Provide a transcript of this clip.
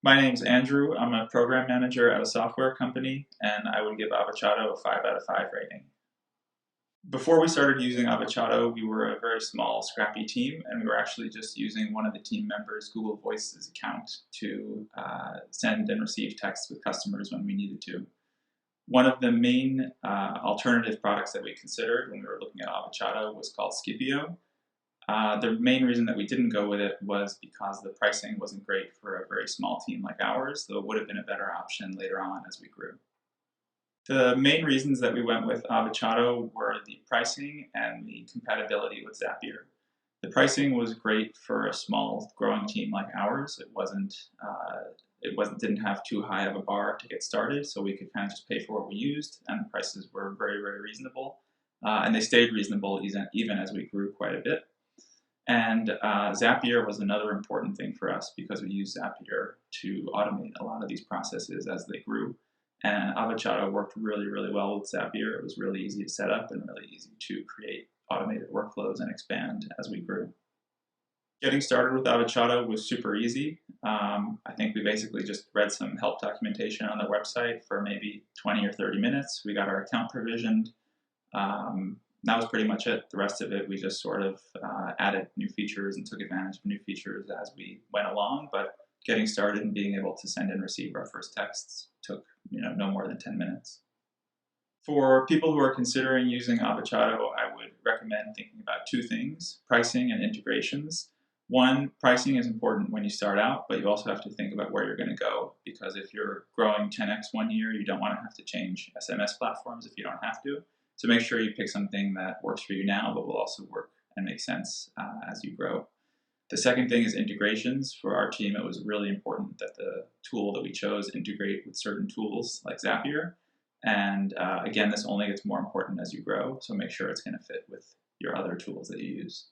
My name's Andrew. I'm a program manager at a software company, and I would give Avochato a 5 out of 5 rating. Before we started using Avochato, we were a very small, scrappy team, and we were actually just using one of the team members' Google Voices account to send and receive texts with customers when we needed to. One of the main alternative products that we considered when we were looking at Avochato was called Scipio. The main reason that we didn't go with it was because the pricing wasn't great for a very small team like ours, though it would have been a better option later on as we grew. The main reasons that we went with Avochato were the pricing and the compatibility with Zapier. The pricing was great for a small growing team like ours. Didn't have too high of a bar to get started, so we could kind of just pay for what we used, and the prices were very, very reasonable. And they stayed reasonable even as we grew quite a bit. And Zapier was another important thing for us because we use Zapier to automate a lot of these processes as they grew. And Avochato worked really, really well with Zapier. It was really easy to set up and really easy to create automated workflows and expand as we grew. Getting started with Avochato was super easy. I think we basically just read some help documentation on their website for maybe 20 or 30 minutes. We got our account provisioned. That was pretty much it. The rest of it, we just sort of added new features and took advantage of new features as we went along. But getting started and being able to send and receive our first texts took no more than 10 minutes. For people who are considering using Avochato, I would recommend thinking about two things: pricing and integrations. One, pricing is important when you start out, but you also have to think about where you're going to go, because if you're growing 10x one year, you don't want to have to change SMS platforms if you don't have to. So make sure you pick something that works for you now, but will also work and make sense as you grow. The second thing is integrations. For our team, it was really important that the tool that we chose integrate with certain tools like Zapier. And again, this only gets more important as you grow, so make sure it's going to fit with your other tools that you use.